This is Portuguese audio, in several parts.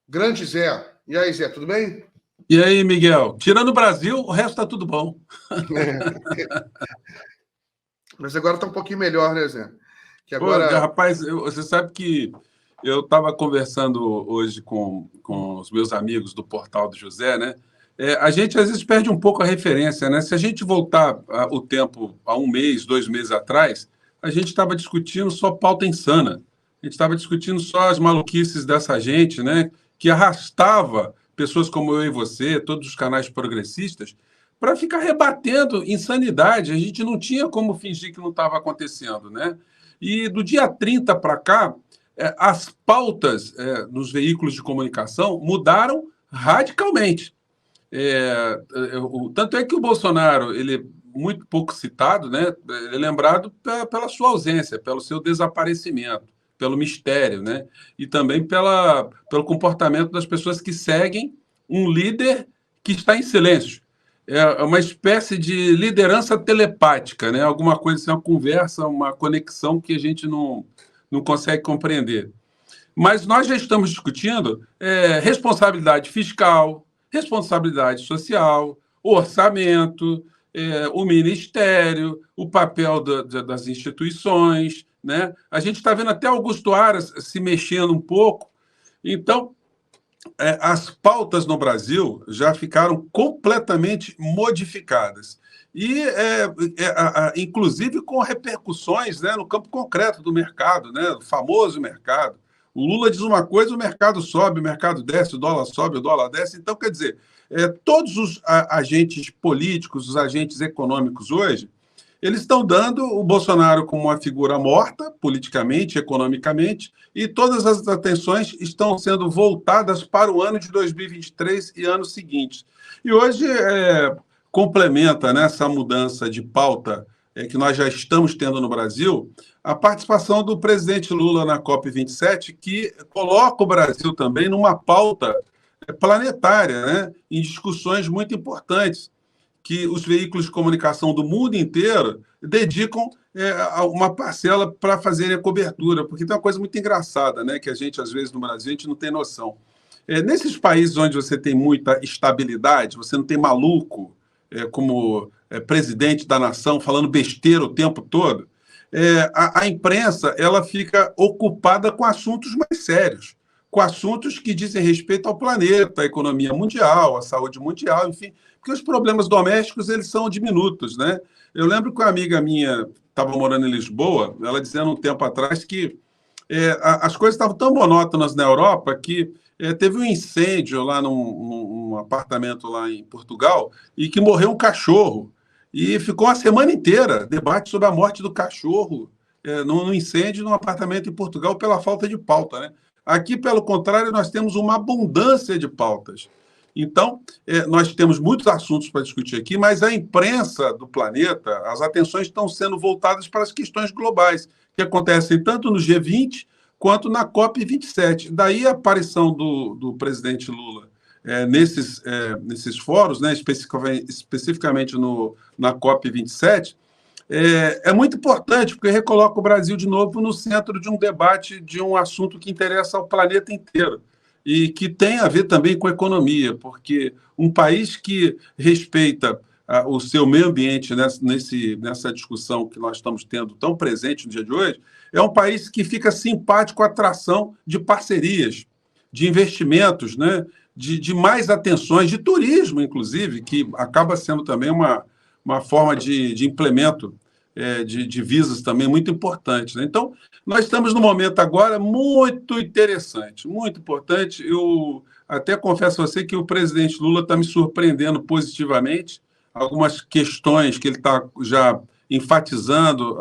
Grande Zé. E aí, Zé, tudo bem? E aí, Miguel? Tirando o Brasil, o resto tá tudo bom. Mas agora está um pouquinho melhor, né, Zé? Que Pô, agora. rapaz, você sabe que eu estava conversando hoje com os meus amigos do Portal do José, né? A gente às vezes perde um pouco a referência, né? Se a gente voltar o tempo a um mês, 2 meses atrás, a gente estava discutindo só pauta insana. A gente estava discutindo só as maluquices dessa gente, né? Que arrastava pessoas como eu e você, todos os canais progressistas, para ficar rebatendo insanidade. A gente não tinha como fingir que não estava acontecendo, né? E do dia 30 para cá, as pautas nos veículos de comunicação mudaram radicalmente. Tanto é que o Bolsonaro ele é muito pouco citado, né? Ele é lembrado pela sua ausência, pelo seu desaparecimento, pelo mistério, né? E também pelo comportamento das pessoas que seguem um líder que está em silêncio. É uma espécie de liderança telepática, né? Alguma coisa assim, uma conversa, uma conexão que a gente não consegue compreender. Mas nós já estamos discutindo responsabilidade fiscal, responsabilidade social, orçamento, o ministério, o papel das instituições. Né? A gente está vendo até Augusto Aras se mexendo um pouco. Então, as pautas no Brasil já ficaram completamente modificadas. E, inclusive, com repercussões, né, no campo concreto do mercado, né, do famoso mercado. O Lula diz uma coisa, o mercado sobe, o mercado desce, o dólar sobe, o dólar desce. Então, quer dizer, todos os agentes políticos, os agentes econômicos hoje, eles estão dando o Bolsonaro como uma figura morta, politicamente, economicamente, e todas as atenções estão sendo voltadas para o ano de 2023 e anos seguintes. E hoje complementa, né, essa mudança de pauta que nós já estamos tendo no Brasil, a participação do presidente Lula na COP27, que coloca o Brasil também numa pauta planetária, né, em discussões muito importantes que os veículos de comunicação do mundo inteiro dedicam uma parcela para fazerem a cobertura, porque tem uma coisa muito engraçada, né, que a gente, às vezes, no Brasil, a gente não tem noção. Nesses países onde você tem muita estabilidade, você não tem maluco como presidente da nação falando besteira o tempo todo, a imprensa ela fica ocupada com assuntos mais sérios, com assuntos que dizem respeito ao planeta, à economia mundial, à saúde mundial, enfim, porque os problemas domésticos eles são diminutos, né? Eu lembro que uma amiga minha estava morando em Lisboa, ela dizendo um tempo atrás que as coisas estavam tão monótonas na Europa que teve um incêndio lá num apartamento lá em Portugal e que morreu um cachorro. E ficou uma semana inteira debate sobre a morte do cachorro num incêndio num apartamento em Portugal pela falta de pauta, né? Aqui, pelo contrário, nós temos uma abundância de pautas. Então, nós temos muitos assuntos para discutir aqui, mas a imprensa do planeta, as atenções estão sendo voltadas para as questões globais, que acontecem tanto no G20 quanto na COP27. Daí a aparição do presidente Lula nesses fóruns, né, especificamente na COP27, é muito importante, porque recoloca o Brasil de novo no centro de um debate de um assunto que interessa ao planeta inteiro e que tem a ver também com economia, porque um país que respeita o seu meio ambiente nessa discussão que nós estamos tendo tão presente no dia de hoje, é um país que fica simpático à atração de parcerias, de investimentos, né? de mais atenções, de turismo, inclusive, que acaba sendo também uma forma de implemento de divisas também muito importante. Né? Então, nós estamos num momento agora muito interessante, muito importante. Eu até confesso a você que o presidente Lula está me surpreendendo positivamente. Algumas questões que ele está já enfatizando,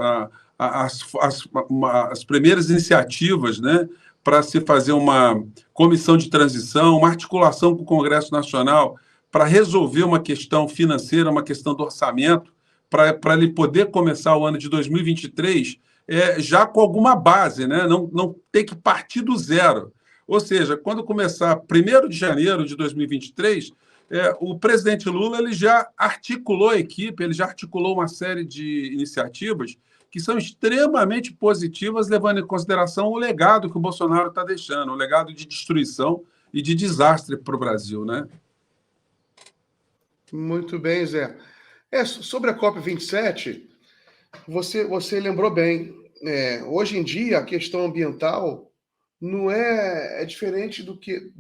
as primeiras iniciativas, né, para se fazer uma comissão de transição, uma articulação com o Congresso Nacional para resolver uma questão financeira, uma questão do orçamento, para ele poder começar o ano de 2023 já com alguma base, né? Não ter que partir do zero. Ou seja, quando começar 1º de janeiro de 2023, o presidente Lula ele já articulou a equipe, ele já articulou uma série de iniciativas que são extremamente positivas, levando em consideração o legado que o Bolsonaro está deixando, o legado de destruição e de desastre para o Brasil, né? Muito bem, Zé. Sobre a COP27, você lembrou bem. Hoje em dia, a questão ambiental não é diferente do que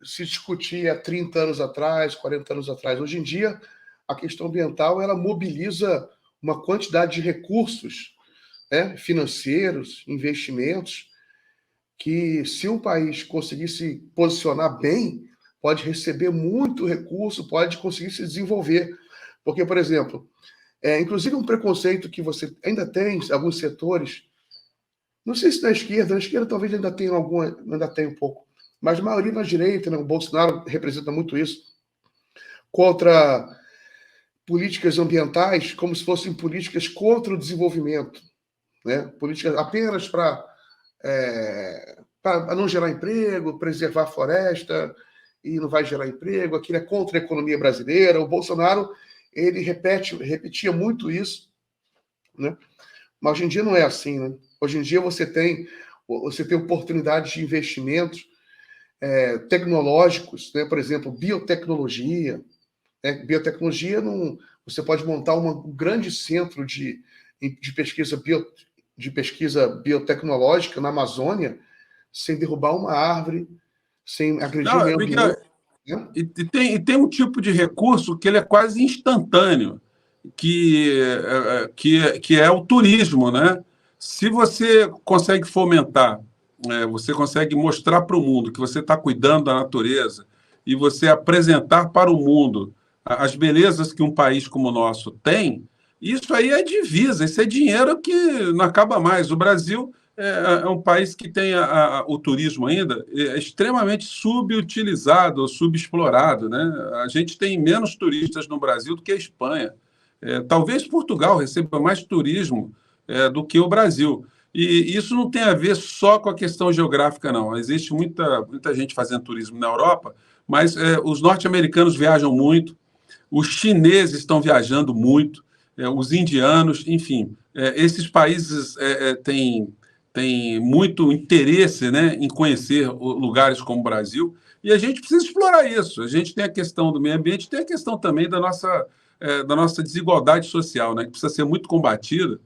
se discutia há 30 anos atrás, 40 anos atrás. Hoje em dia, a questão ambiental ela mobiliza uma quantidade de recursos, né, financeiros, investimentos, que se um país conseguir se posicionar bem, pode receber muito recurso, pode conseguir se desenvolver. Porque, por exemplo, inclusive um preconceito que você ainda tem em alguns setores, não sei se na esquerda talvez ainda tenha ainda tenha um pouco, mas a maioria na direita, né, o Bolsonaro representa muito isso, contra políticas ambientais como se fossem políticas contra o desenvolvimento, né? Políticas apenas para não gerar emprego, preservar a floresta, e não vai gerar emprego, aquilo é contra a economia brasileira. O Bolsonaro, ele repetia muito isso, né? Mas hoje em dia não é assim, né? Hoje em dia você tem oportunidades de investimentos tecnológicos, né? Por exemplo, biotecnologia. Biotecnologia, você pode montar um grande centro de pesquisa biotecnológica na Amazônia sem derrubar uma árvore, sem agredir o Não, meio ambiente. Né? e tem um tipo de recurso que ele é quase instantâneo, que é o turismo, né? Se você consegue fomentar, você consegue mostrar para o mundo que você está cuidando da natureza e você apresentar para o mundo as belezas que um país como o nosso tem, isso aí é divisa, isso é dinheiro que não acaba mais. O Brasil é um país que tem o turismo ainda extremamente subutilizado, subexplorado, né? A gente tem menos turistas no Brasil do que a Espanha. Talvez Portugal receba mais turismo do que o Brasil. E isso não tem a ver só com a questão geográfica, não. Existe muita gente fazendo turismo na Europa, mas os norte-americanos viajam muito, os chineses estão viajando muito, os indianos, enfim. Esses países têm muito interesse, né, em conhecer lugares como o Brasil, e a gente precisa explorar isso. A gente tem a questão do meio ambiente, tem a questão também da nossa desigualdade social, né, que precisa ser muito combatida,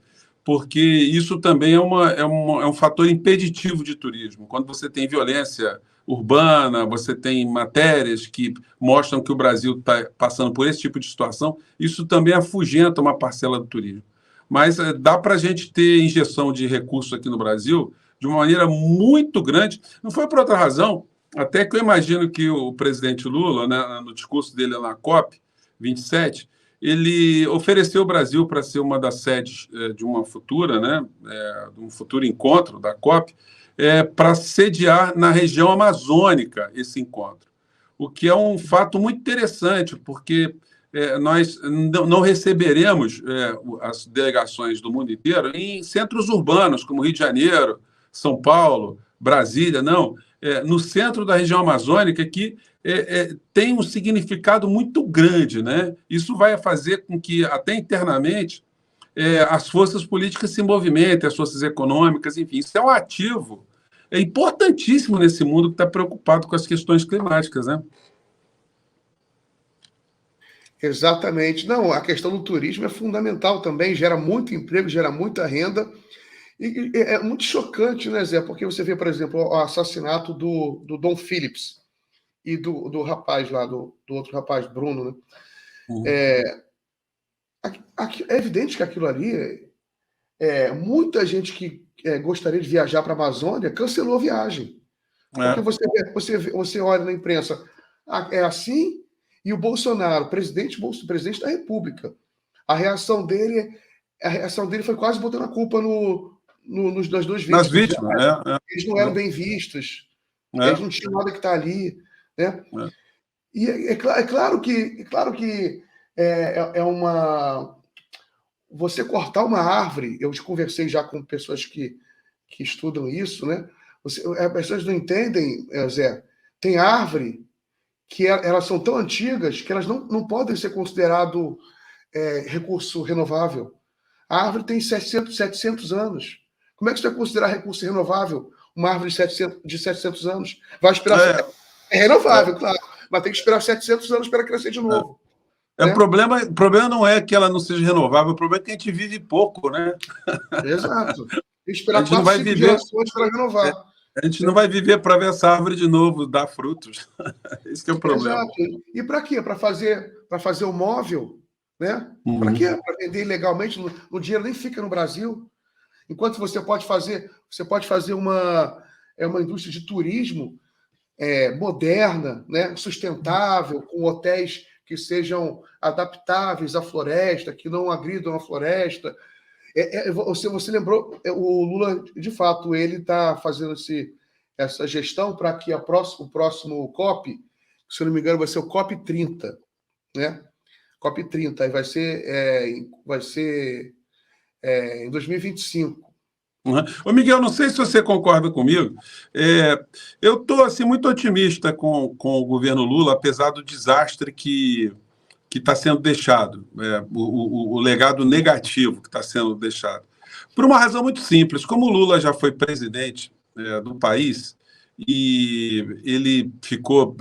porque isso também é um fator impeditivo de turismo. Quando você tem violência urbana, você tem matérias que mostram que o Brasil está passando por esse tipo de situação, isso também afugenta uma parcela do turismo. Mas dá para a gente ter injeção de recursos aqui no Brasil de uma maneira muito grande. Não foi por outra razão, até que eu imagino que o presidente Lula, né, no discurso dele na COP27, ele ofereceu o Brasil para ser uma das sedes de uma futura, né, de um futuro encontro da COP, para sediar na região amazônica esse encontro, o que é um fato muito interessante, porque nós não receberemos as delegações do mundo inteiro em centros urbanos, como Rio de Janeiro, São Paulo, Brasília, não. No centro da região amazônica, que tem um significado muito grande, né? Isso vai fazer com que, até internamente, as forças políticas se movimentem, as forças econômicas, enfim. Isso é um ativo importantíssimo nesse mundo que está preocupado com as questões climáticas, né? Exatamente. Não, a questão do turismo é fundamental também, gera muito emprego, gera muita renda. E é muito chocante, né, Zé? Porque você vê, por exemplo, o assassinato do Dom Phillips e do rapaz lá, do outro rapaz, Bruno, né? Uhum. É evidente que aquilo ali, muita gente que gostaria de viajar para a Amazônia cancelou a viagem. Porque você olha na imprensa, é assim, e o Bolsonaro, presidente da República, a reação dele foi quase botando a culpa nas duas Nas vítimas. vítimas, Eles não eram bem vistos, eles não é, tinham nada que estar ali, né? é. E claro que uma. Você cortar uma árvore, eu conversei já com pessoas que estudam isso, né? As pessoas não entendem, Zé. Tem árvore que elas são tão antigas que elas não podem ser considerado recurso renovável. A árvore tem 700 anos. Como é que você vai considerar recurso renovável uma árvore de 700 anos. Vai esperar... É renovável, claro, mas tem que esperar 700 anos para crescer de novo. O problema não é que ela não seja renovável, o problema é que a gente vive pouco, né? Exato. Tem que A esperar gente não 4, vai 5 viver, gerações para renovar. a gente não vai viver para ver essa árvore de novo dar frutos. Esse que é o problema. Exato. E para quê? Para fazer o móvel, né? Para Uhum. quê? Para vender ilegalmente, o dinheiro nem fica no Brasil. Enquanto você pode fazer uma indústria de turismo moderna, né? Sustentável, com hotéis que sejam adaptáveis à floresta, que não agridam a floresta. Você lembrou, o Lula, de fato, ele está fazendo essa gestão para que o próximo COP, se eu não me engano, vai ser o COP 30, né? COP 30, aí vai ser em 2025. Uhum. Ô Miguel, não sei se você concorda comigo. Eu estou assim, muito otimista com o governo Lula, apesar do desastre que está sendo deixado, o legado negativo que está sendo deixado. Por uma razão muito simples, como o Lula já foi presidente do país e ele ficou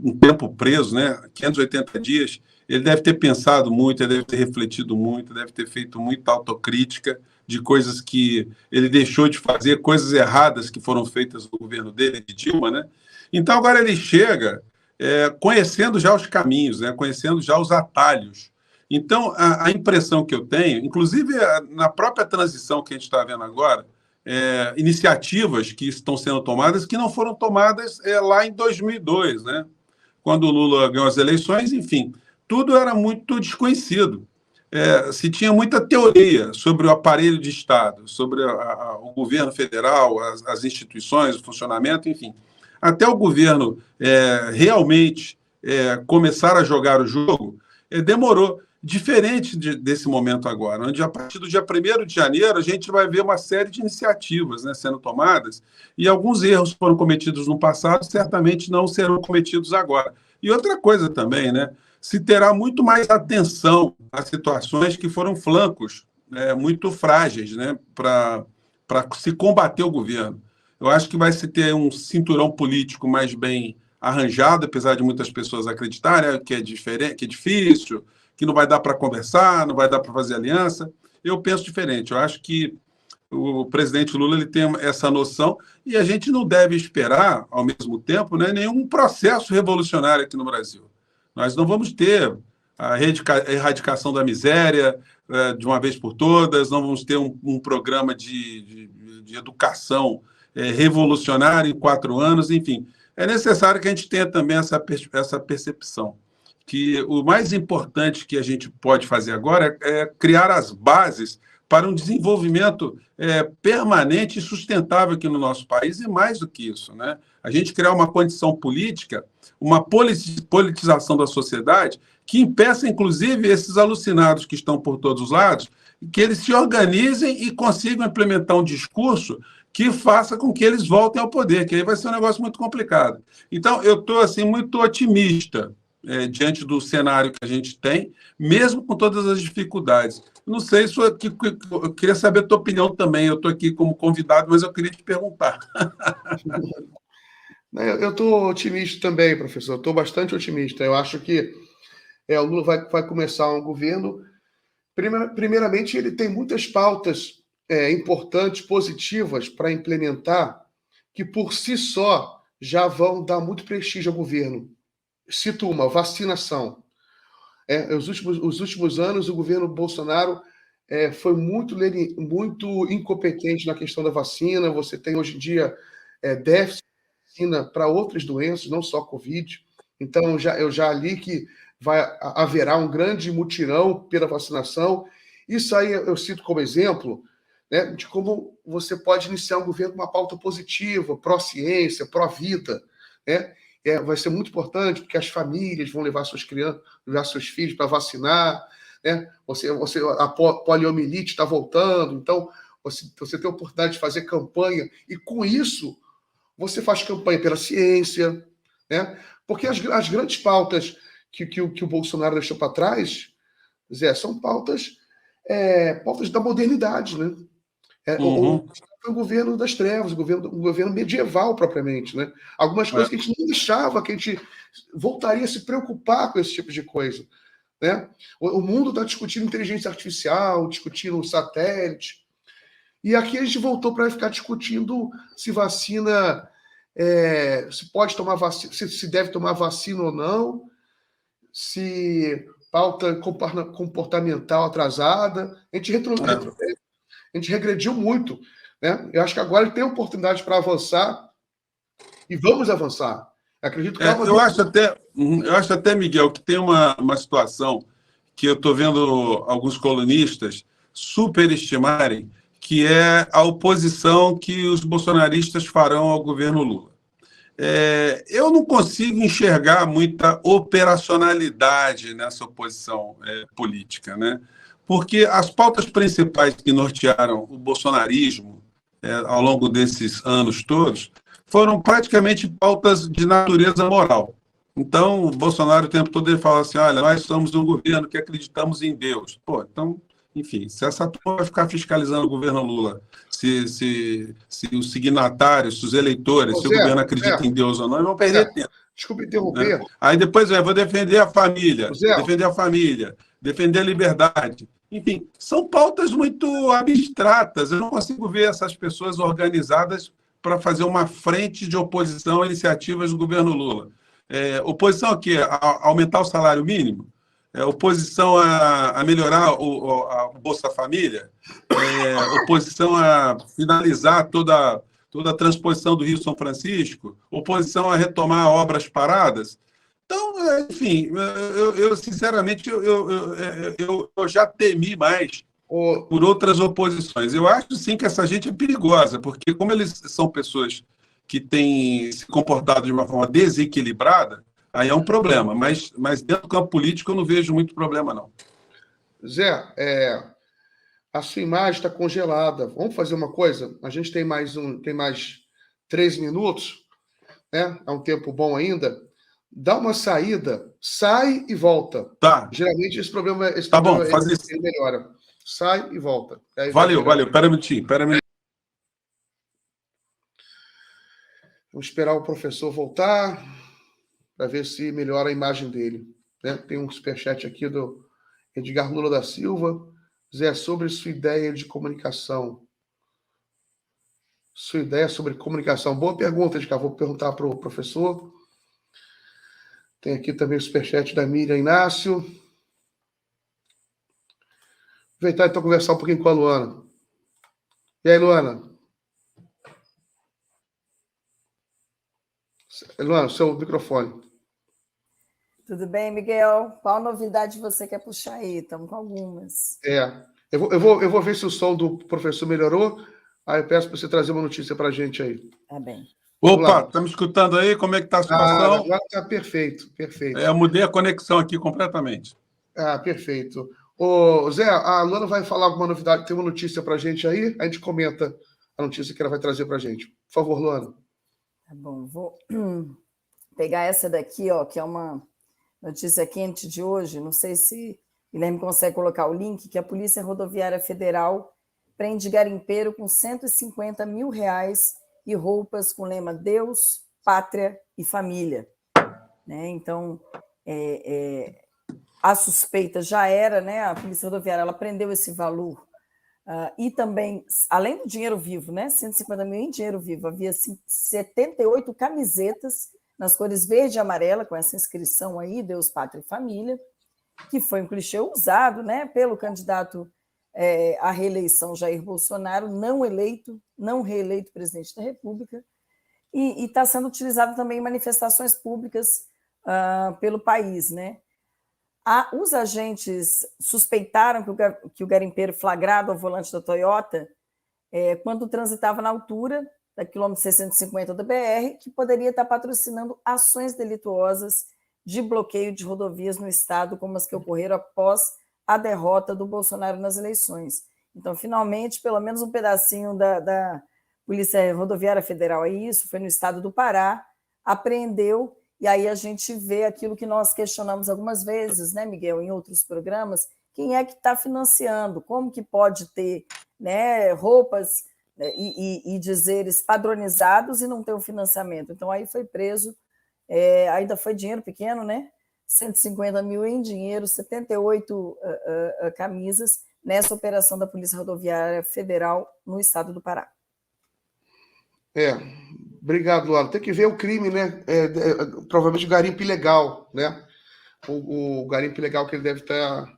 um tempo preso, né, 580 dias, ele deve ter pensado muito, ele deve ter refletido muito, deve ter feito muita autocrítica de coisas que ele deixou de fazer, coisas erradas que foram feitas no governo dele, de Dilma, né? Então agora ele chega conhecendo já os caminhos, né? Conhecendo já os atalhos. Então, a impressão que eu tenho, inclusive na própria transição que a gente está vendo agora, iniciativas que estão sendo tomadas que não foram tomadas lá em 2002, né? Quando o Lula ganhou as eleições, enfim, tudo era muito desconhecido. Se tinha muita teoria sobre o aparelho de Estado, sobre o governo federal, as instituições, o funcionamento, enfim. Até o governo realmente começar a jogar o jogo, demorou. Diferente desse momento agora, onde a partir do dia 1º de janeiro a gente vai ver uma série de iniciativas, né, sendo tomadas, e alguns erros foram cometidos no passado, certamente não serão cometidos agora. E outra coisa também, né, se terá muito mais atenção às situações que foram flancos muito frágeis, né, para se combater o governo. Eu acho que vai se ter um cinturão político mais bem arranjado, apesar de muitas pessoas acreditarem que é diferente, que é difícil, que não vai dar para conversar, não vai dar para fazer aliança. Eu penso diferente. Eu acho que o presidente Lula ele tem essa noção e a gente não deve esperar, ao mesmo tempo, né, nenhum processo revolucionário aqui no Brasil. Nós não vamos ter a erradicação da miséria de uma vez por todas, não vamos ter um programa de educação revolucionário em 4 anos, enfim. É necessário que a gente tenha também essa percepção que o mais importante que a gente pode fazer agora é criar as bases para um desenvolvimento permanente e sustentável aqui no nosso país, e mais do que isso, né? A gente criar uma condição política, uma politização da sociedade que impeça, inclusive, esses alucinados que estão por todos os lados, que eles se organizem e consigam implementar um discurso que faça com que eles voltem ao poder, que aí vai ser um negócio muito complicado. Então, eu estou assim, muito otimista diante do cenário que a gente tem, mesmo com todas as dificuldades. Não sei se eu queria saber a tua opinião também. Eu estou aqui como convidado, mas eu queria te perguntar. Eu estou otimista também, professor. Estou bastante otimista. Eu acho que o Lula vai começar um governo. Primeiramente, ele tem muitas pautas importantes, positivas para implementar, que por si só já vão dar muito prestígio ao governo. Cito uma: vacinação. Os últimos anos, o governo Bolsonaro foi muito incompetente na questão da vacina. Você tem, hoje em dia, déficit de vacina para outras doenças, não só Covid. Então, eu já li que haverá um grande mutirão pela vacinação. Isso aí eu cito como exemplo, né, de como você pode iniciar um governo com uma pauta positiva, pró-ciência, pró-vida, né? Vai ser muito importante, porque as famílias vão levar suas crianças, levar seus filhos para vacinar, né? A poliomielite está voltando, então você tem a oportunidade de fazer campanha, e com isso você faz campanha pela ciência, né? Porque as grandes pautas que o Bolsonaro deixou para trás, Zé, são pautas da modernidade, né? Uhum. foi um governo das trevas, um governo medieval propriamente, né? Algumas coisas que a gente não achava que a gente voltaria a se preocupar com esse tipo de coisa, né? O mundo está discutindo inteligência artificial, discutindo satélite, e aqui a gente voltou para ficar discutindo se vacina, se pode tomar vacina, se deve tomar vacina ou não, se pauta comportamental atrasada. A gente regrediu muito, né? Eu acho que agora ele tem oportunidade para avançar e vamos avançar. Acredito que eu acho até, Miguel, que tem uma situação que eu estou vendo alguns colunistas superestimarem, que é a oposição que os bolsonaristas farão ao governo Lula. Eu não consigo enxergar muita operacionalidade nessa oposição política, né? Porque as pautas principais que nortearam o bolsonarismo ao longo desses anos todos foram praticamente pautas de natureza moral. Então, o Bolsonaro o tempo todo ele fala assim, olha, nós somos um governo que acreditamos em Deus. Pô, então, enfim, se essa turma vai ficar fiscalizando o governo Lula, se os signatários, se os eleitores, se o governo acredita em Deus ou não, eles vão perder tempo. Desculpa interromper. Né? Aí depois eu vou defender a família, Zé. defender a liberdade. Enfim, são pautas muito abstratas. Eu não consigo ver essas pessoas organizadas para fazer uma frente de oposição a iniciativas do governo Lula. Oposição a quê? A aumentar o salário mínimo? Oposição a melhorar a Bolsa Família? Oposição a finalizar toda a transposição do Rio São Francisco? Oposição a retomar obras paradas? Então, enfim, eu sinceramente, eu já temi mais por outras oposições. Eu acho, sim, que essa gente é perigosa, porque como eles são pessoas que têm se comportado de uma forma desequilibrada, aí é um problema. Mas dentro do campo político eu não vejo muito problema, não. Zé, a sua imagem está congelada. Vamos fazer uma coisa? A gente tem mais 3 minutos, né? É um tempo bom ainda. Dá uma saída, sai e volta. Tá. Geralmente esse problema Bom, faz isso. Ele melhora. Sai e volta. Valeu. Espera um minutinho. Vamos esperar o professor voltar para ver se melhora a imagem dele. Né? Tem um superchat aqui do Edgar Lula da Silva. Zé, sobre sua ideia de comunicação. Sua ideia sobre comunicação. Boa pergunta, Edgar. Vou perguntar para o professor. Tem aqui também o superchat da Miriam Inácio. Aproveitar então conversar um pouquinho com a Luana. E aí, Luana? Luana, seu microfone. Tudo bem, Miguel? Qual novidade você quer puxar aí? Estamos com algumas. Eu vou ver se o som do professor melhorou. Aí eu peço para você trazer uma notícia para a gente aí. Tá bem. Opa, tá me escutando aí? Como é que tá a situação? Agora está perfeito. Eu mudei a conexão aqui completamente. Perfeito. Ô, Zé, a Luana vai falar alguma novidade, tem uma notícia para a gente aí, a gente comenta a notícia que ela vai trazer para a gente. Por favor, Luana. Tá bom, vou pegar essa daqui, ó, que é uma notícia quente de hoje. Não sei se Guilherme consegue colocar o link, que a Polícia Rodoviária Federal prende garimpeiro com R$150 mil e roupas com o lema Deus, Pátria e Família. Né? Então, a suspeita já era, né? A Polícia Rodoviária ela prendeu esse valor. E também, além do dinheiro vivo, né? 150 mil em dinheiro vivo, havia 78 camisetas nas cores verde e amarela, com essa inscrição aí, Deus, Pátria e Família, que foi um clichê usado, né, pelo candidato à reeleição Jair Bolsonaro, não reeleito presidente da República, e está sendo utilizado também em manifestações públicas pelo país, né? Os agentes suspeitaram que o garimpeiro flagrado ao volante da Toyota, quando transitava na altura da quilômetro 650 da BR, que poderia estar patrocinando ações delituosas de bloqueio de rodovias no estado, como as que ocorreram após a derrota do Bolsonaro nas eleições. Então, finalmente, pelo menos um pedacinho da Polícia Rodoviária Federal, isso foi no estado do Pará, apreendeu. E aí a gente vê aquilo que nós questionamos algumas vezes, né, Miguel, em outros programas, quem é que está financiando, como que pode ter, né, roupas e dizeres padronizados e não ter o financiamento. Então, aí foi preso, ainda foi dinheiro pequeno, né? 150 mil em dinheiro, 78 camisas, nessa operação da Polícia Rodoviária Federal no estado do Pará. Obrigado, Luana. Tem que ver o crime, né? Provavelmente garimpo ilegal, né? O garimpo ilegal que ele deve estar,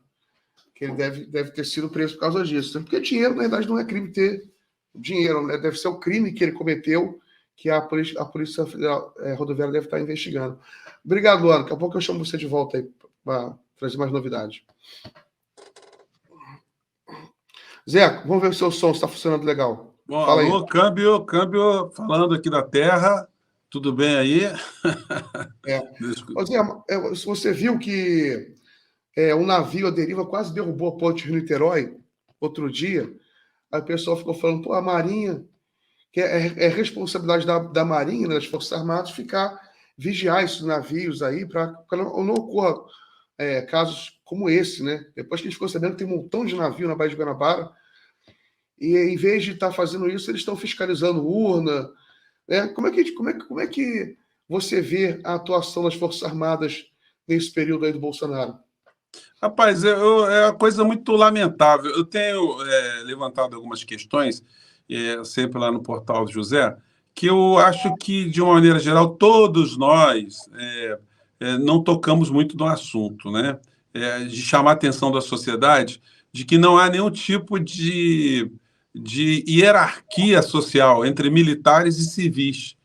que ele deve ter sido preso por causa disso. Porque dinheiro, na verdade, não é crime ter dinheiro, né? Deve ser o crime que ele cometeu, que a Polícia Federal, Rodoviária deve estar investigando. Obrigado, Luana. Daqui a pouco eu chamo você de volta aí para trazer mais novidades. Zé, vamos ver se o seu som está funcionando legal. Bom, fala alô, aí. câmbio, falando aqui da Terra. Tudo bem aí? Ô, Zé, você viu que um navio à deriva quase derrubou a ponte Rio-Niterói outro dia? Aí o pessoal ficou falando, pô, a Marinha, que é responsabilidade da Marinha, né, das Forças Armadas, vigiar esses navios aí para que não ocorra casos como esse, né? Depois que a gente ficou sabendo que tem um montão de navio na Baía de Guanabara, e em vez de estar fazendo isso, eles estão fiscalizando urna, né? Como é que você vê a atuação das Forças Armadas nesse período aí do Bolsonaro? Rapaz, é uma coisa muito lamentável. Eu tenho levantado algumas questões, sempre lá no portal do José, que eu acho que, de uma maneira geral, todos nós não tocamos muito no assunto, né? De chamar a atenção da sociedade de que não há nenhum tipo de hierarquia social entre militares e civis.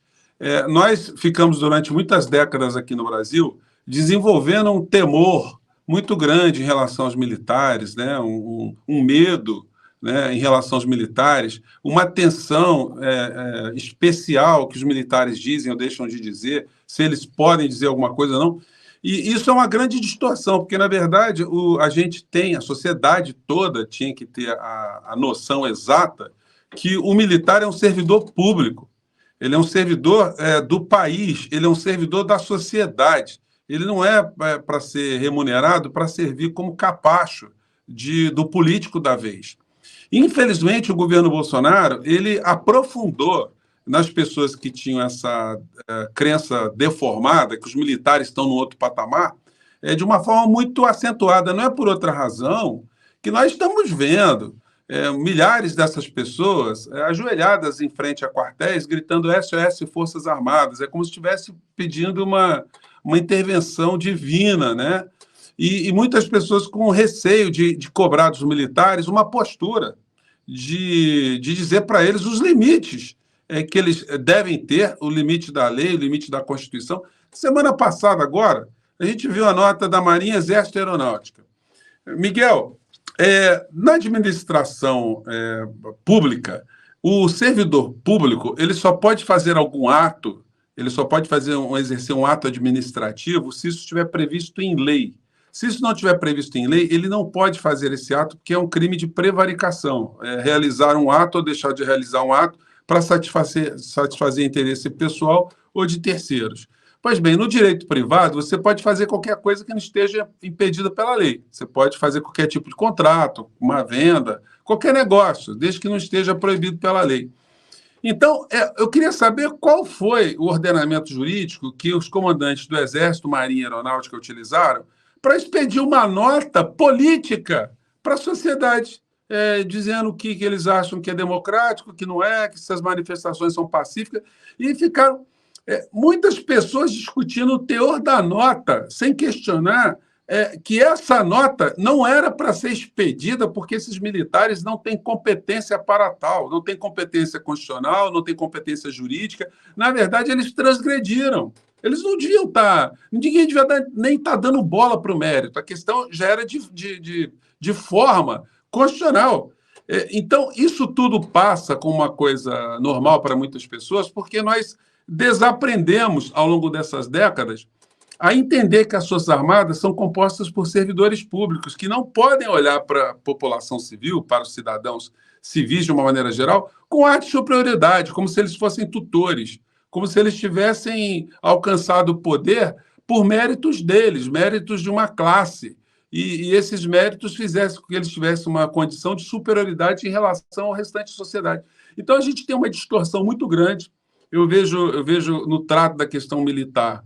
Nós ficamos, durante muitas décadas aqui no Brasil, desenvolvendo um temor muito grande em relação aos militares, né? um medo, né, em relação aos militares, uma atenção especial que os militares dizem ou deixam de dizer, se eles podem dizer alguma coisa ou não. E isso é uma grande distorção, porque, na verdade, a sociedade toda tinha que ter a noção exata que o militar é um servidor público, ele é um servidor do país, ele é um servidor da sociedade. Ele não é para ser remunerado para servir como capacho do político da vez. Infelizmente, o governo Bolsonaro ele aprofundou nas pessoas que tinham essa crença deformada, que os militares estão no outro patamar, de uma forma muito acentuada. Não é por outra razão que nós estamos vendo milhares dessas pessoas ajoelhadas em frente a quartéis, gritando SOS Forças Armadas. É como se estivesse pedindo uma intervenção divina, né? E muitas pessoas com receio de cobrar dos militares uma postura de dizer para eles os limites que eles devem ter, o limite da lei, o limite da Constituição. Semana passada, agora, a gente viu a nota da Marinha, Exército e Aeronáutica. Miguel, na administração pública, o servidor público ele só pode fazer algum ato, ele só pode exercer um ato administrativo se isso estiver previsto em lei. Se isso não estiver previsto em lei, ele não pode fazer esse ato, porque é um crime de prevaricação. Realizar um ato ou deixar de realizar um ato para satisfazer interesse pessoal ou de terceiros. Pois bem, no direito privado, você pode fazer qualquer coisa que não esteja impedida pela lei. Você pode fazer qualquer tipo de contrato, uma venda, qualquer negócio, desde que não esteja proibido pela lei. Então, eu queria saber qual foi o ordenamento jurídico que os comandantes do Exército, Marinha e Aeronáutica utilizaram para expedir uma nota política para a sociedade, dizendo o que eles acham que é democrático, que não é, que essas manifestações são pacíficas, e ficaram muitas pessoas discutindo o teor da nota, sem questionar que essa nota não era para ser expedida porque esses militares não têm competência para tal, não têm competência constitucional, não têm competência jurídica. Na verdade, eles transgrediram. Eles não deviam estar... Ninguém devia nem estar dando bola para o mérito. A questão já era de forma constitucional. Então, isso tudo passa como uma coisa normal para muitas pessoas, porque nós desaprendemos, ao longo dessas décadas, a entender que as Forças Armadas são compostas por servidores públicos que não podem olhar para a população civil, para os cidadãos civis, de uma maneira geral, com ar de superioridade, como se eles fossem tutores, como se eles tivessem alcançado o poder por méritos deles, méritos de uma classe. E esses méritos fizessem com que eles tivessem uma condição de superioridade em relação ao restante da sociedade. Então, a gente tem uma distorção muito grande. Eu vejo no trato da questão militar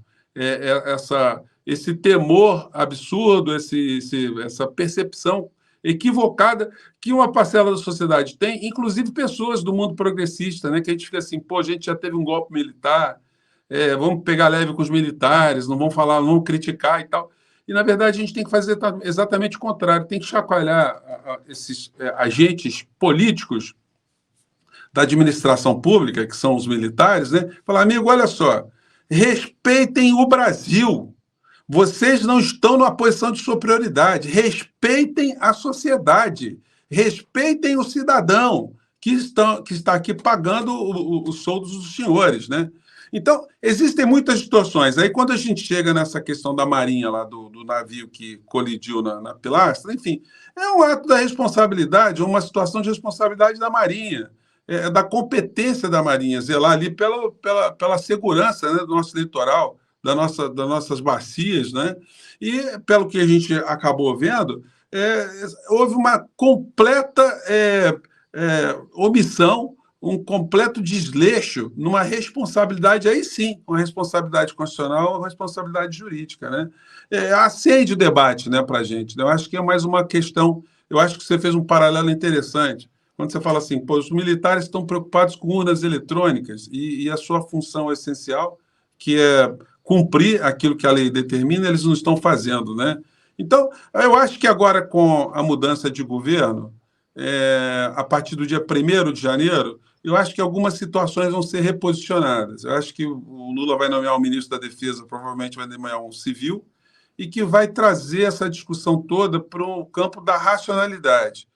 esse temor absurdo, essa percepção equivocada que uma parcela da sociedade tem, inclusive pessoas do mundo progressista, né, que a gente fica assim, pô, a gente já teve um golpe militar, vamos pegar leve com os militares, não vamos falar, não vamos criticar e tal. E, na verdade, a gente tem que fazer exatamente o contrário, tem que chacoalhar esses agentes políticos da administração pública, que são os militares, né? Falar, amigo, olha só, respeitem o Brasil. Vocês não estão numa posição de superioridade. Respeitem a sociedade. Respeitem o cidadão que está aqui pagando os soldos dos senhores, né? Então, existem muitas distorções. Aí, quando a gente chega nessa questão da Marinha, lá do navio que colidiu na pilastra, enfim, é um ato da responsabilidade, uma situação de responsabilidade da Marinha, da competência da Marinha, zelar ali pela segurança, né, do nosso litoral, das nossas bacias, né? E, pelo que a gente acabou vendo, houve uma completa omissão, um completo desleixo numa responsabilidade, aí sim, uma responsabilidade constitucional, uma responsabilidade jurídica, né? Acende o debate, né, para a gente. Eu acho que é mais uma questão, eu acho que você fez um paralelo interessante, quando você fala assim, pô, os militares estão preocupados com urnas eletrônicas e a sua função essencial, que é cumprir aquilo que a lei determina, eles não estão fazendo, né? Então, eu acho que agora, com a mudança de governo, a partir do dia 1º de janeiro, eu acho que algumas situações vão ser reposicionadas. Eu acho que o Lula vai nomear um ministro da Defesa, provavelmente vai nomear um civil, e que vai trazer essa discussão toda para o campo da racionalidade.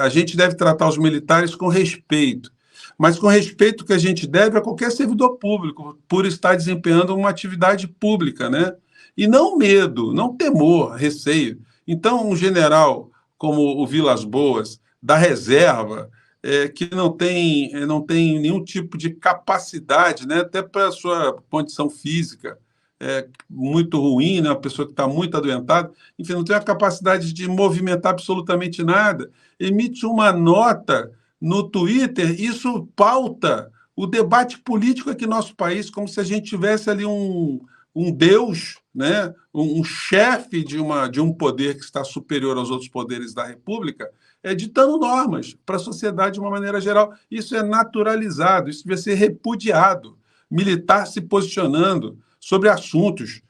A gente deve tratar os militares com respeito, mas com respeito que a gente deve a qualquer servidor público, por estar desempenhando uma atividade pública, né? E não medo, não temor, receio. Então, um general como o Vilas Boas, da reserva, que não tem nenhum tipo de capacidade, né? Até para a sua condição física, muito ruim, né? Uma pessoa que está muito adoentada, enfim, não tem a capacidade de movimentar absolutamente nada, emite uma nota no Twitter, isso pauta o debate político aqui no nosso país, como se a gente tivesse ali um deus, né? Um chefe de um poder que está superior aos outros poderes da República, ditando normas para a sociedade de uma maneira geral. Isso é naturalizado, isso deve ser repudiado. Militar se posicionando sobre assuntos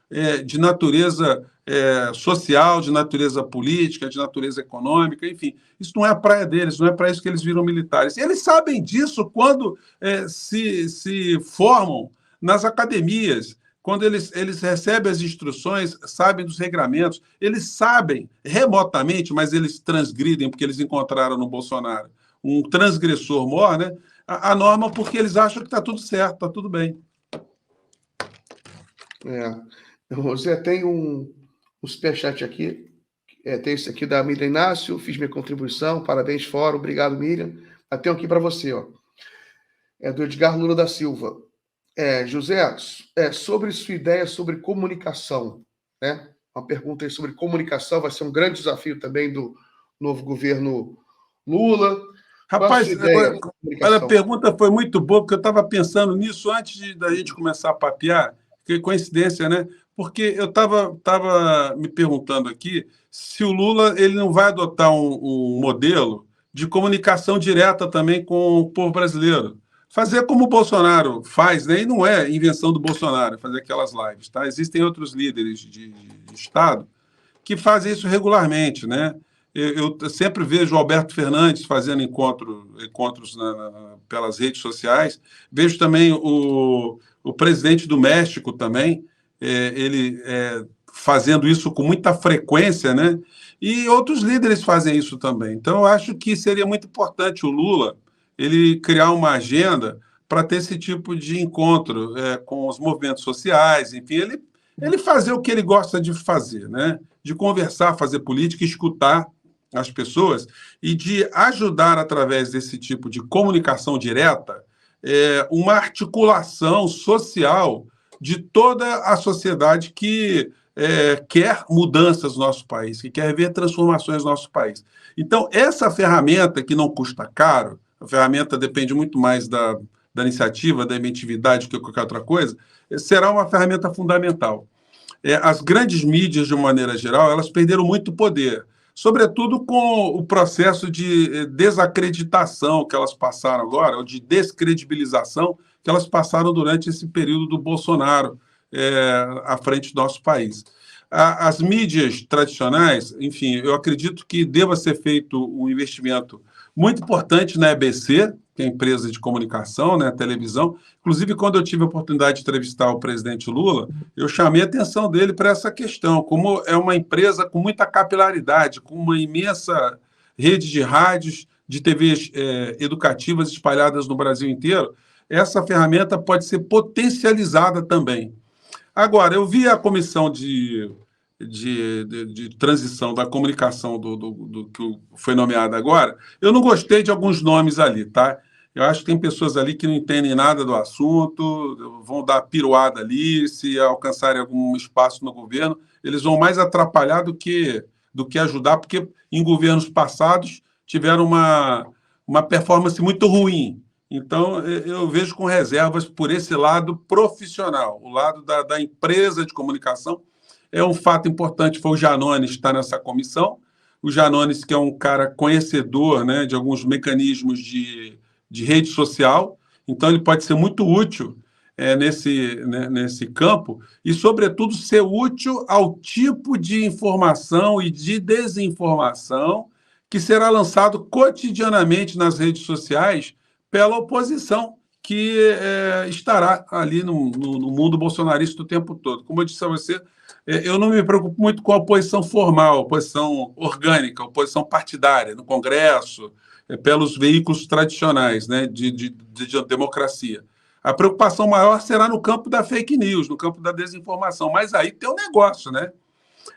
de natureza social, de natureza política, de natureza econômica, enfim. Isso não é a praia deles, não é para isso que eles viram militares. E eles sabem disso quando se formam nas academias, quando eles recebem as instruções, sabem dos regramentos, eles sabem remotamente, mas eles transgridem, porque eles encontraram no Bolsonaro um transgressor maior, né? A norma, porque eles acham que está tudo certo, está tudo bem. José, tem um superchat aqui. Tem esse aqui da Miriam Inácio. Fiz minha contribuição. Parabéns, fórum. Obrigado, Miriam. Tem um aqui para você, ó. Do Edgar Lula da Silva. José, sobre sua ideia sobre comunicação, né? Uma pergunta aí sobre comunicação. Vai ser um grande desafio também do novo governo Lula. Rapaz, a pergunta foi muito boa, porque eu estava pensando nisso antes da gente começar a papear. Que coincidência, né? Porque eu estava me perguntando aqui se o Lula ele não vai adotar um modelo de comunicação direta também com o povo brasileiro. Fazer como o Bolsonaro faz, né? E não é invenção do Bolsonaro, fazer aquelas lives, tá? Existem outros líderes de Estado que fazem isso regularmente, né? Eu sempre vejo o Alberto Fernandes fazendo encontros pelas redes sociais. Vejo também o presidente do México também, ele fazendo isso com muita frequência, né? E outros líderes fazem isso também. Então, eu acho que seria muito importante o Lula ele criar uma agenda para ter esse tipo de encontro com os movimentos sociais, enfim, ele fazer o que ele gosta de fazer, né? De conversar, fazer política, escutar as pessoas e de ajudar, através desse tipo de comunicação direta, uma articulação social de toda a sociedade que quer mudanças no nosso país, que quer ver transformações no nosso país. Então, essa ferramenta que não custa caro, a ferramenta depende muito mais da iniciativa, da inventividade, que qualquer outra coisa, será uma ferramenta fundamental. As grandes mídias, de uma maneira geral, elas perderam muito poder, sobretudo com o processo de desacreditação que elas passaram agora, ou de descredibilização que elas passaram durante esse período do Bolsonaro à frente do nosso país. As mídias tradicionais, enfim, eu acredito que deva ser feito um investimento muito importante na EBC, que é a empresa de comunicação, né, televisão. Inclusive, quando eu tive a oportunidade de entrevistar o presidente Lula, eu chamei a atenção dele para essa questão, como é uma empresa com muita capilaridade, com uma imensa rede de rádios, de TVs educativas espalhadas no Brasil inteiro. Essa ferramenta pode ser potencializada também. Agora, eu vi a comissão de transição da comunicação do que foi nomeada agora. Eu não gostei de alguns nomes ali, tá? Eu acho que tem pessoas ali que não entendem nada do assunto, vão dar piruada ali, se alcançarem algum espaço no governo, eles vão mais atrapalhar do que ajudar, porque em governos passados tiveram uma performance muito ruim. Então, eu vejo com reservas por esse lado profissional, o lado da empresa de comunicação. É um fato importante, foi o Janones estar nessa comissão. O Janones, que é um cara conhecedor, né, de alguns mecanismos de rede social, então ele pode ser muito útil nesse campo e, sobretudo, ser útil ao tipo de informação e de desinformação que será lançado cotidianamente nas redes sociais pela oposição, que estará ali no mundo bolsonarista o tempo todo. Como eu disse a você, eu não me preocupo muito com a oposição formal, a oposição orgânica, a oposição partidária, no Congresso, pelos veículos tradicionais, né, de democracia. A preocupação maior será no campo da fake news, no campo da desinformação. Mas aí tem um negócio, né?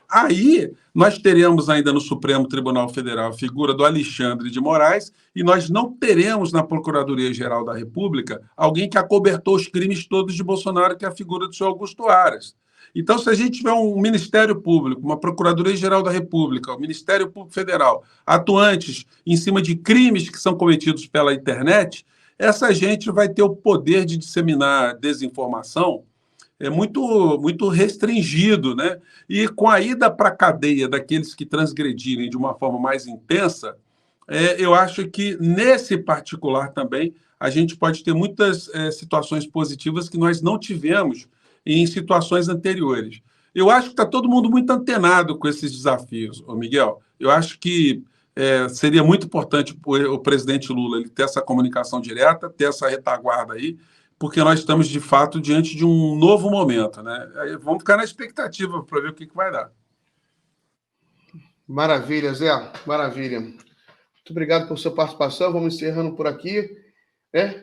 Aí nós teremos ainda no Supremo Tribunal Federal a figura do Alexandre de Moraes e nós não teremos na Procuradoria-Geral da República alguém que acobertou os crimes todos de Bolsonaro, que é a figura do senhor Augusto Aras. Então, se a gente tiver um Ministério Público, uma Procuradoria-Geral da República, o Ministério Público Federal, atuantes em cima de crimes que são cometidos pela internet, essa gente vai ter o poder de disseminar desinformação muito restringido, né? E com a ida para a cadeia daqueles que transgredirem de uma forma mais intensa, eu acho que, nesse particular também, a gente pode ter muitas situações positivas que nós não tivemos em situações anteriores. Eu acho que está todo mundo muito antenado com esses desafios, Miguel. Eu acho que seria muito importante o presidente Lula ele ter essa comunicação direta, ter essa retaguarda aí, porque nós estamos, de fato, diante de um novo momento, né? Aí vamos ficar na expectativa para ver o que vai dar. Maravilha, Zé. Maravilha. Muito obrigado pela sua participação. Vamos encerrando por aqui.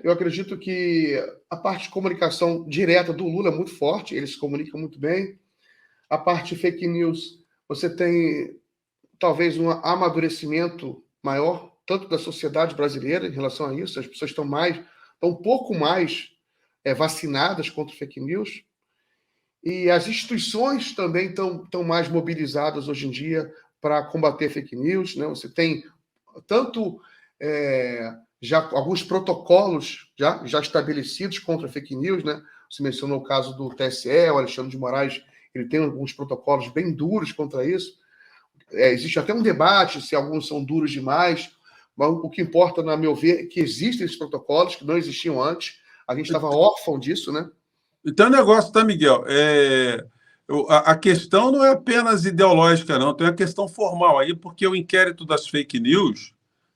Eu acredito que a parte de comunicação direta do Lula é muito forte, ele se comunica muito bem. A parte de fake news, você tem talvez um amadurecimento maior, tanto da sociedade brasileira em relação a isso, as pessoas estão um pouco mais vacinadas contra fake news, e as instituições também estão mais mobilizadas hoje em dia para combater fake news, né? Você tem tanto já alguns protocolos já estabelecidos contra fake news, né? Você mencionou o caso do TSE, o Alexandre de Moraes, ele tem alguns protocolos bem duros contra isso. Existe até um debate se alguns são duros demais, mas o que importa, na meu ver, é que existem esses protocolos que não existiam antes. A gente estava órfão disso, né? Então, o negócio, tá, Miguel? A questão não é apenas ideológica, não. Tem a questão formal aí, porque o inquérito das fake news,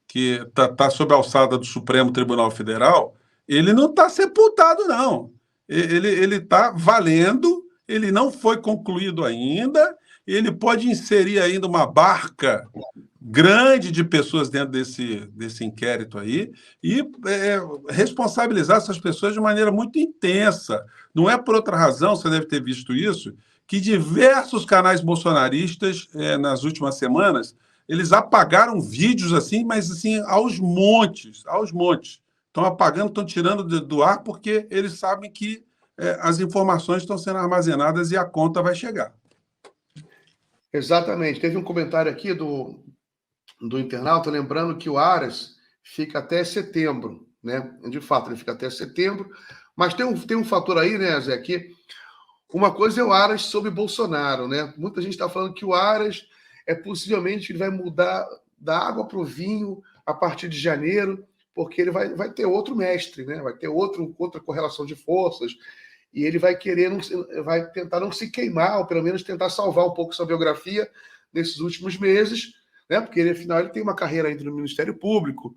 que está sob a alçada do Supremo Tribunal Federal, ele não está sepultado, não. Ele está valendo, ele não foi concluído ainda, ele pode inserir ainda uma barca grande de pessoas dentro desse inquérito aí e responsabilizar essas pessoas de maneira muito intensa. Não é por outra razão, você deve ter visto isso, que diversos canais bolsonaristas, nas últimas semanas, eles apagaram vídeos assim, mas assim, aos montes. Estão apagando, estão tirando do ar porque eles sabem que as informações estão sendo armazenadas e a conta vai chegar. Exatamente. Teve um comentário aqui do internauta lembrando que o Aras fica até setembro, né? De fato, ele fica até setembro. Mas tem um fator aí, né, Zé, que uma coisa é o Aras sobre Bolsonaro, né? Muita gente está falando que o Aras possivelmente ele vai mudar da água para o vinho a partir de janeiro, porque ele vai ter outro mestre, né? Vai ter outra correlação de forças, e ele vai vai tentar não se queimar, ou pelo menos tentar salvar um pouco sua biografia nesses últimos meses, né? Porque ele, afinal, ele tem uma carreira ainda no Ministério Público.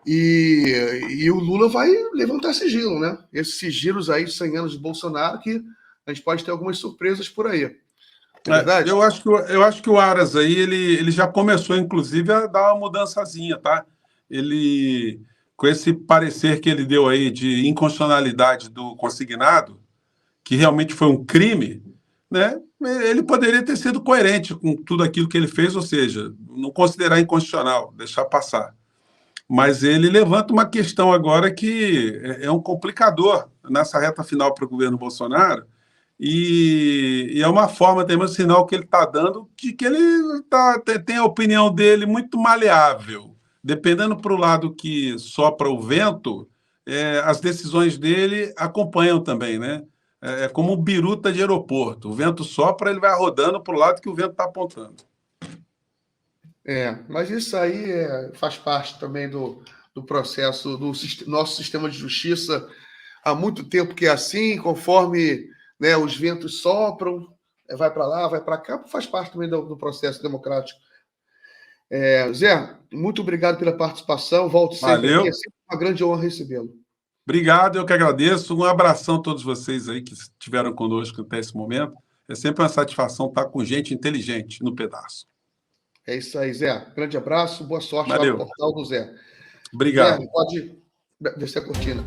E o Lula vai levantar sigilo, né? Esses sigilos aí de 100 anos de Bolsonaro, que a gente pode ter algumas surpresas por aí. É verdade? Eu acho que o Aras aí, ele já começou, inclusive, a dar uma mudançazinha, tá? Ele, com esse parecer que ele deu aí de inconstitucionalidade do consignado, que realmente foi um crime, né? Ele poderia ter sido coerente com tudo aquilo que ele fez, ou seja, não considerar inconstitucional, deixar passar. Mas ele levanta uma questão agora que é um complicador nessa reta final para o governo Bolsonaro, e é uma forma também, um sinal que ele está dando de que ele tem a opinião dele muito maleável. Dependendo para o lado que sopra o vento, as decisões dele acompanham também, né? É como um biruta de aeroporto. O vento sopra, ele vai rodando para o lado que o vento está apontando. Mas isso aí faz parte também do processo do nosso sistema de justiça. Há muito tempo que é assim, conforme, né, os ventos sopram, vai para lá, vai para cá, faz parte também do processo democrático. Zé, muito obrigado pela participação. Volte sempre aqui, é sempre uma grande honra recebê-lo. Obrigado, eu que agradeço. Um abração a todos vocês aí que estiveram conosco até esse momento. É sempre uma satisfação estar com gente inteligente no pedaço. É isso aí, Zé. Grande abraço, boa sorte Valeu. lá no portal do Zé. Obrigado. Zé, pode descer a cortina.